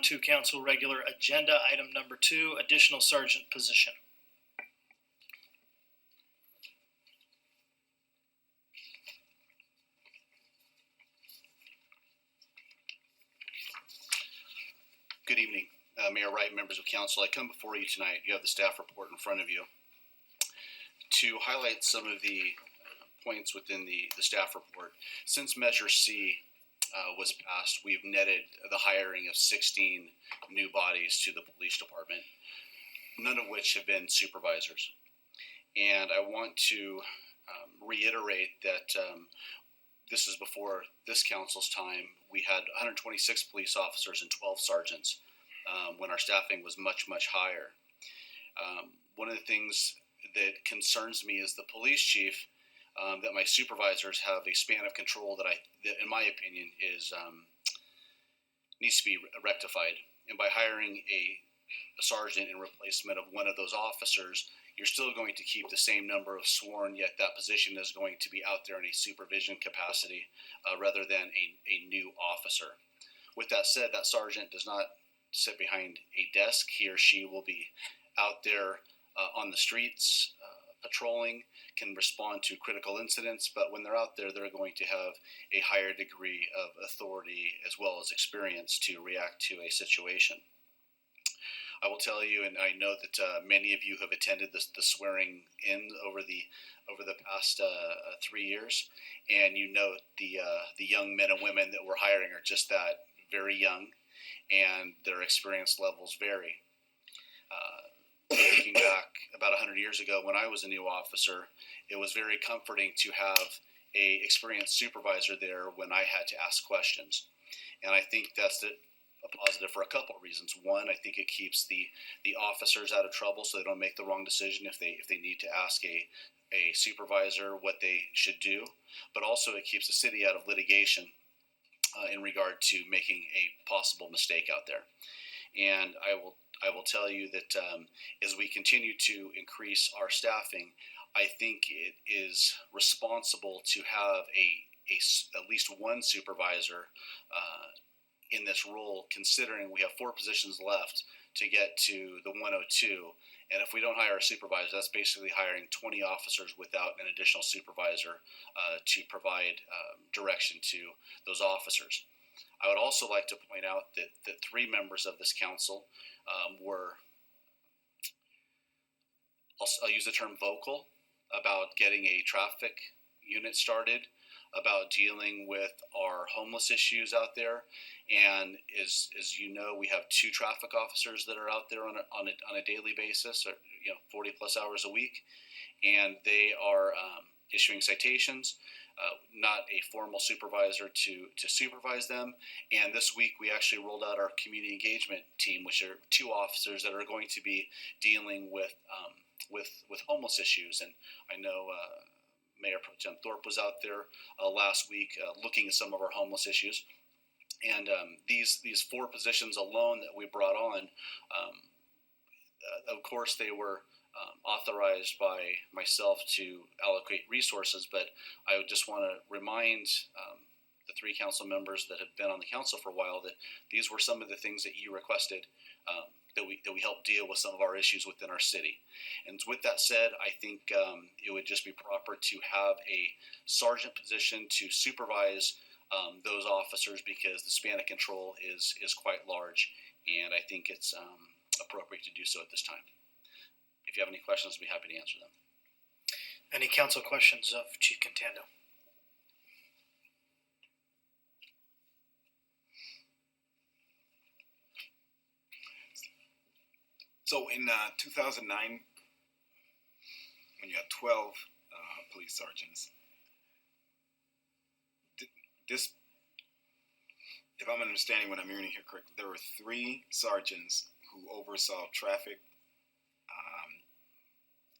to council regular agenda, item number 2, additional sergeant position. Good evening, Mayor Wright, members of council. I come before you tonight. You have the staff report in front of you to highlight some of the points within the staff report. Since Measure C was passed, we've netted the hiring of 16 new bodies to the police department, none of which have been supervisors. And I want to reiterate that this is before this council's time. We had 126 police officers and 12 sergeants when our staffing was much, much higher. One of the things that concerns me is the police chief, that my supervisors have a span of control that in my opinion, is needs to be rectified. And by hiring a sergeant in replacement of one of those officers, you're still going to keep the same number of sworn, yet that position is going to be out there in a supervision capacity rather than a new officer. With that said, that sergeant does not sit behind a desk. He or she will be out there on the streets, patrolling, can respond to critical incidents, but when they're out there, they're going to have a higher degree of authority as well as experience to react to a situation. I will tell you, and I know that many of you have attended the swearing in over the past 3 years, and you know the young men and women that we're hiring are just that, very young, and their experience levels vary. Thinking back about 100 years ago when I was a new officer, it was very comforting to have a experienced supervisor there when I had to ask questions, and I think that's a positive for a couple of reasons. One, I think it keeps the officers out of trouble so they don't make the wrong decision if they need to ask a supervisor what they should do, but also it keeps the city out of litigation in regard to making a possible mistake out there. And I will tell you that as we continue to increase our staffing, I think it is responsible to have at least one supervisor in this role, considering we have 4 positions left to get to the 102. And if we don't hire a supervisor, that's basically hiring 20 officers without an additional supervisor to provide direction to those officers. I would also like to point out that 3 members of this council were, I'll use the term vocal, about getting a traffic unit started, about dealing with our homeless issues out there. And as you know, we have 2 traffic officers that are out there on a daily basis, or 40 plus hours a week, and they are issuing citations. Not a formal supervisor to supervise them. And this week we actually rolled out our community engagement team, which are 2 officers that are going to be dealing with homeless issues. And I know Mayor Pro Tem Thorpe was out there last week looking at some of our homeless issues. And these 4 positions alone that we brought on, of course they were authorized by myself to allocate resources, but I would just want to remind the 3 council members that have been on the council for a while that these were some of the things that you requested that we helped deal with some of our issues within our city. And with that said, I think it would just be proper to have a sergeant position to supervise those officers, because the span of control is quite large, and I think it's appropriate to do so at this time. If you have any questions, I'd be happy to answer them. Any council questions of Chief Contando? So in 2009, when you had 12 police sergeants, this, if I'm understanding what I'm hearing here correctly, there were 3 sergeants who oversaw traffic,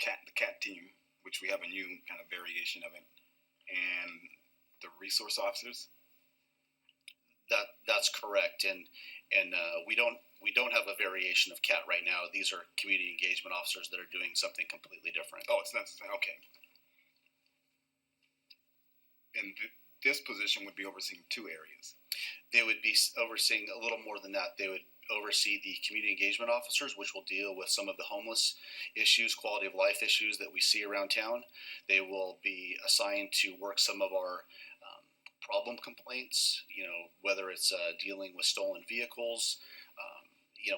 the CAT team, which we have a new kind of variation of it, and the resource officers. That's correct, and we don't have a variation of CAT right now. These are community engagement officers that are doing something completely different. Oh, it's not okay. And this position would be overseeing 2 areas. They would be overseeing a little more than that. They would oversee the community engagement officers, which will deal with some of the homeless issues, quality of life issues that we see around town. They will be assigned to work some of our problem complaints, whether it's dealing with stolen vehicles,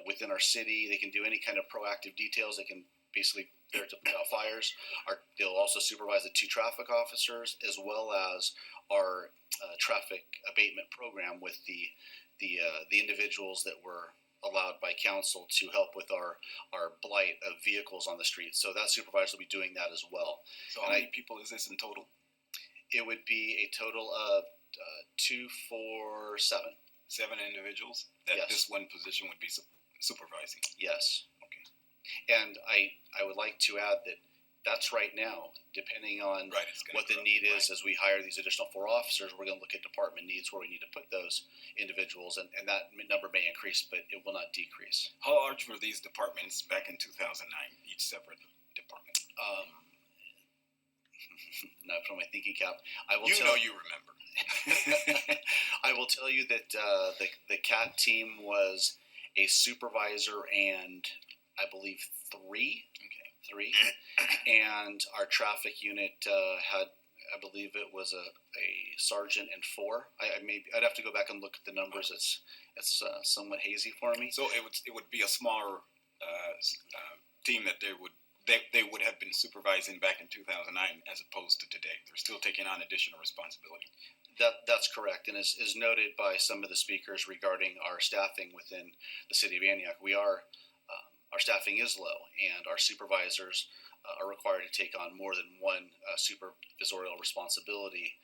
within our city. They can do any kind of proactive details. They can basically there to put out fires. They'll also supervise the 2 traffic officers, as well as our traffic abatement program with the individuals that were allowed by council to help with our blight of vehicles on the streets. So that supervisor will be doing that as well. So how many people is this in total? It would be a total of 2, 4, 7. 7 individuals that Yes. this one position would be supervising. Yes. Okay. And I would like to add that that's right now, depending on Right. It's gonna what the grow. need is Right. as we hire these additional 4 officers. We're going to look at department needs where we need to put those individuals, and that number may increase, but it will not decrease. How large were these departments back in 2009? Each separate department. Now, from my thinking cap, I will You tell know you remember. I will tell you that the CAT team was a supervisor and I believe 3. Okay. 3, and our traffic unit had, I believe it was a sergeant and 4. I'd have to go back and look at the numbers. It's somewhat hazy for me. So it would be a smaller team that they would have been supervising back in 2009 as opposed to today. They're still taking on additional responsibility. That's correct, and as noted by some of the speakers regarding our staffing within the city of Antioch, our staffing is low, and our supervisors are required to take on more than one supervisorial responsibility.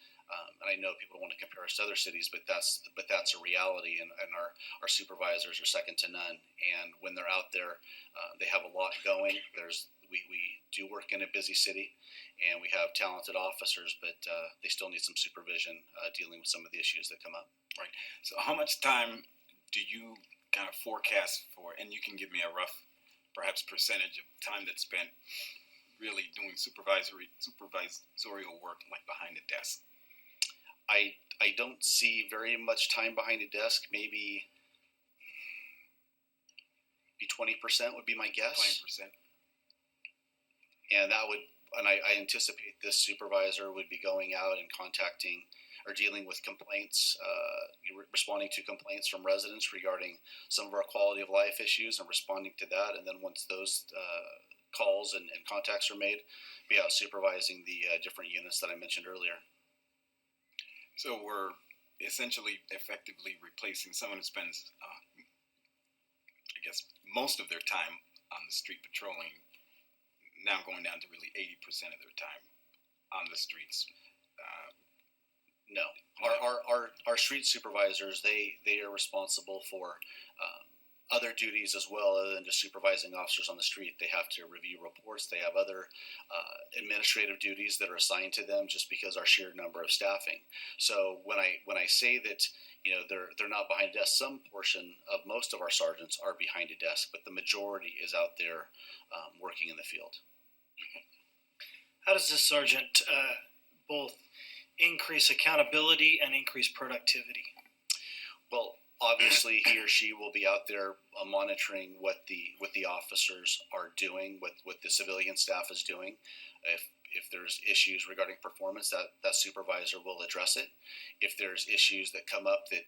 And I know people want to compare us to other cities, but that's a reality, and our supervisors are second to none. And when they're out there, they have a lot going. We do work in a busy city, and we have talented officers, but they still need some supervision dealing with some of the issues that come up. Right. So how much time do you kind of forecast for, and you can give me a rough, perhaps percentage of time that's spent really doing supervisory work like behind the desk? I don't see very much time behind a desk. Maybe 20% would be my guess. 20%. And I anticipate this supervisor would be going out and contacting or dealing with complaints, responding to complaints from residents regarding some of our quality of life issues and responding to that. And then once those calls and contacts are made, be out supervising the different units that I mentioned earlier. So we're essentially effectively replacing someone who spends, I guess, most of their time on the street patrolling, now going down to really 80% of their time on the streets. No, our street supervisors, they are responsible for other duties as well, other than just supervising officers on the street. They have to review reports. They have other administrative duties that are assigned to them just because our sheer number of staffing. So when I say that they're not behind a desk, some portion of most of our sergeants are behind a desk, but the majority is out there working in the field. How does this sergeant both increase accountability and increase productivity? Well, obviously, he or she will be out there monitoring what the officers are doing, what the civilian staff is doing. If there's issues regarding performance, that supervisor will address it. If there's issues that come up that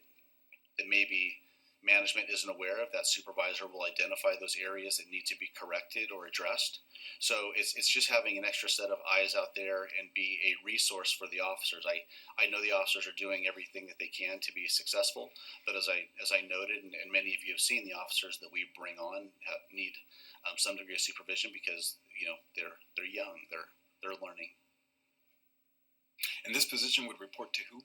maybe management isn't aware of, that supervisor will identify those areas that need to be corrected or addressed. So it's just having an extra set of eyes out there and be a resource for the officers. I know the officers are doing everything that they can to be successful, but as I noted, and many of you have seen, the officers that we bring on need some degree of supervision because they're young, they're learning. And this position would report to who?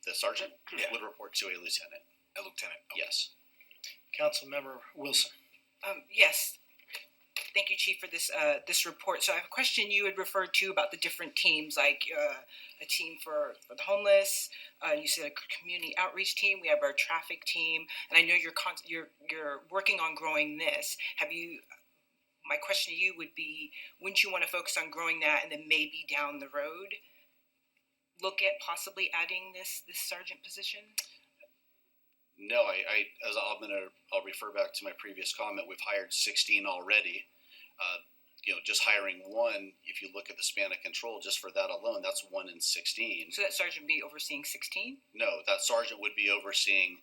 The sergeant Yeah. would report to a lieutenant. A lieutenant. Okay. Yes. Councilmember Wilson. Yes. Thank you, Chief, for this report. So I have a question you had referred to about the different teams, like a team for the homeless. You said a community outreach team. We have our traffic team, and I know you're working on growing this. My question to you would be, wouldn't you want to focus on growing that, and then maybe down the road look at possibly adding this sergeant position? No, I'll refer back to my previous comment. We've hired 16 already. Just hiring one, if you look at the span of control, just for that alone, that's 1 in 16. So that sergeant would be overseeing 16? No, that sergeant would be overseeing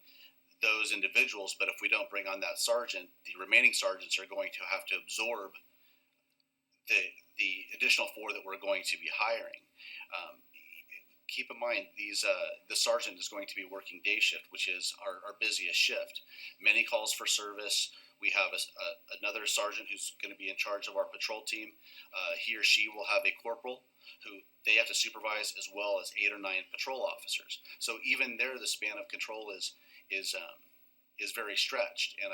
those individuals, but if we don't bring on that sergeant, the remaining sergeants are going to have to absorb the additional 4 that we're going to be hiring. Keep in mind, the sergeant is going to be working day shift, which is our busiest shift. Many calls for service. We have another sergeant who's going to be in charge of our patrol team. He or she will have a corporal who they have to supervise, as well as 8 or 9 patrol officers. So even there, the span of control is very stretched. And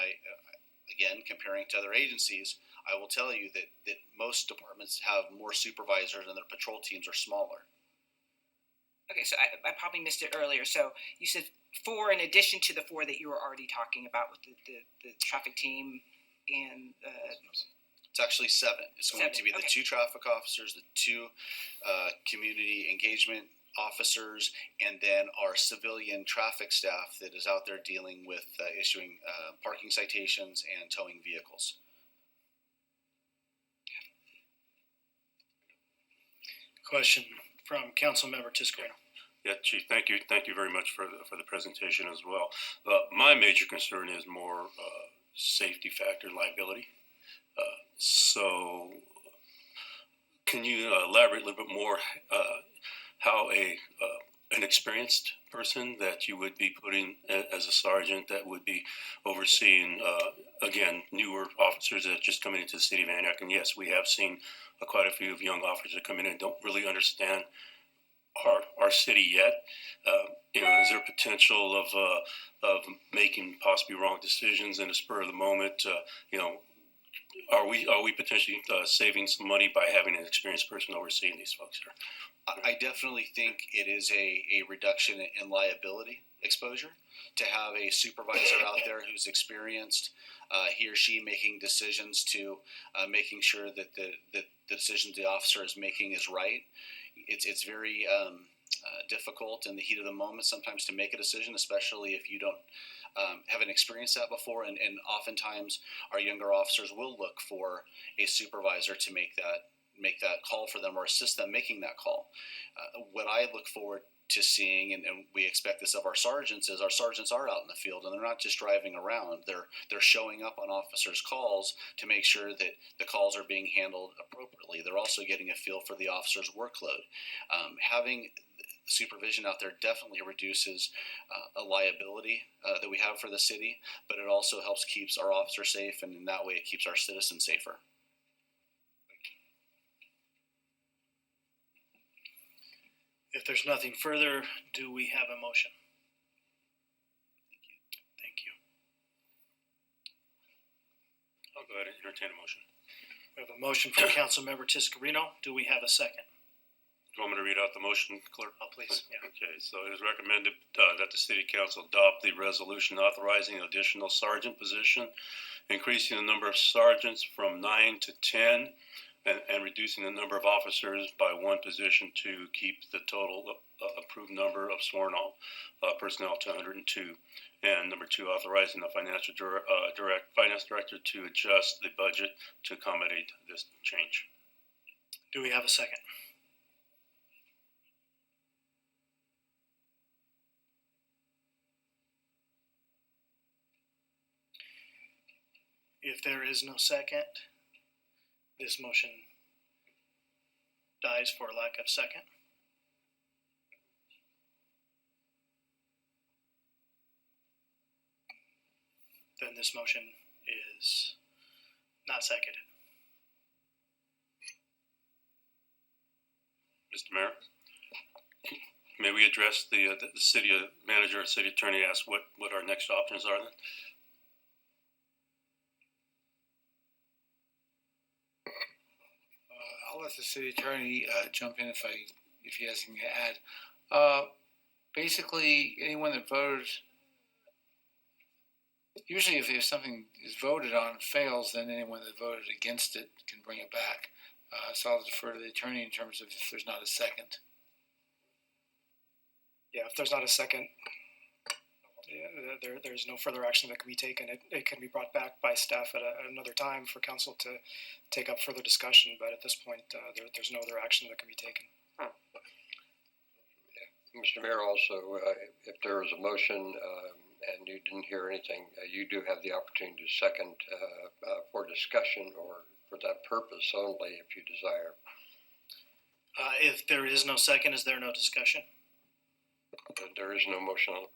again, comparing to other agencies, I will tell you that most departments have more supervisors and their patrol teams are smaller. Okay, so I probably missed it earlier. So you said 4 in addition to the 4 that you were already talking about with the traffic team and It's actually 7. It's going 7, to be the okay. 2 traffic officers, the 2 community engagement officers, and then our civilian traffic staff that is out there dealing with issuing parking citations and towing vehicles. Question from Councilmember Tiscareno. Yeah, Chief, thank you very much for the presentation as well. My major concern is more safety factor liability. So, can you elaborate a little bit more how an experienced person that you would be putting as a sergeant that would be overseeing again newer officers that are just coming into the city of Antioch? And yes, we have seen quite a few of young officers that come in and don't really understand our city yet. Is there potential of making possibly wrong decisions in the spur of the moment? Are we potentially saving some money by having an experienced person overseeing these folks here? I definitely think it is a reduction in liability exposure to have a supervisor out there who's experienced, he or she making decisions to making sure that the decisions the officer is making is right. It's very difficult in the heat of the moment sometimes to make a decision, especially if you don't haven't experienced that before. And oftentimes our younger officers will look for a supervisor to make that call for them or assist them making that call. What I look forward to seeing, and we expect this of our sergeants, is our sergeants are out in the field and they're not just driving around. They're showing up on officers' calls to make sure that the calls are being handled appropriately. They're also getting a feel for the officer's workload. Having supervision out there definitely reduces a liability that we have for the city, but it also helps keeps our officers safe, and in that way it keeps our citizens safer. If there's nothing further, do we have a motion? Thank you. I'll go ahead and entertain a motion. We have a motion from Councilmember Tiscareno. Do we have a second? Do you want me to read out the motion, Clerk? Oh, please. Yeah. Okay, so it is recommended that the City Council adopt the resolution authorizing an additional sergeant position, increasing the number of sergeants from 9 to 10, and reducing the number of officers by 1 position to keep the total approved number of sworn personnel to 102. And number 2, authorizing the finance director to adjust the budget to accommodate this change. Do we have a second? If there is no second, this motion dies for lack of second. Then this motion is not seconded. Mr. Mayor, may we address the city manager or city attorney asked what our next options are then? I'll let the city attorney jump in if he has anything to add. Basically, anyone that voted, usually if something is voted on and fails, then anyone that voted against it can bring it back. So I'll defer to the attorney in terms of if there's not a second. Yeah, if there's not a second, there's no further action that can be taken. It can be brought back by staff at another time for council to take up further discussion, but at this point, there's no other action that can be taken. Mr. Mayor, also, if there is a motion and you didn't hear anything, you do have the opportunity to second for discussion or for that purpose only if you desire. If there is no second, is there no discussion? There is no motion on.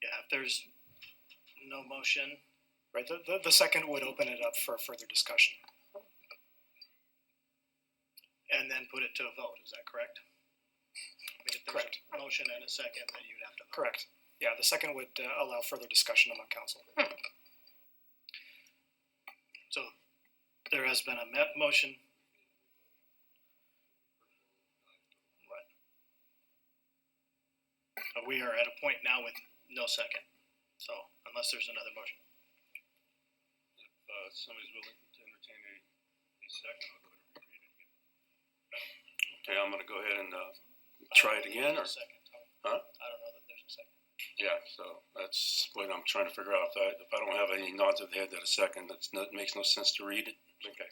Yeah, if there's no motion, Right, the second would open it up for further discussion. and then put it to a vote, is that correct? I mean, if there's Correct. a motion and a second, then you'd have to vote. Correct. Yeah, the second would allow further discussion among council. So there has been a motion. Right. We are at a point now with no second. So unless there's another motion. If somebody's willing to entertain a second, I'll go ahead and read it again. Okay, I'm gonna go ahead and try it again, or? Second. Huh? I don't know that there's a second. Yeah, so that's what I'm trying to figure out. If I don't have any nods of the head that a second, that makes no sense to read it. Okay.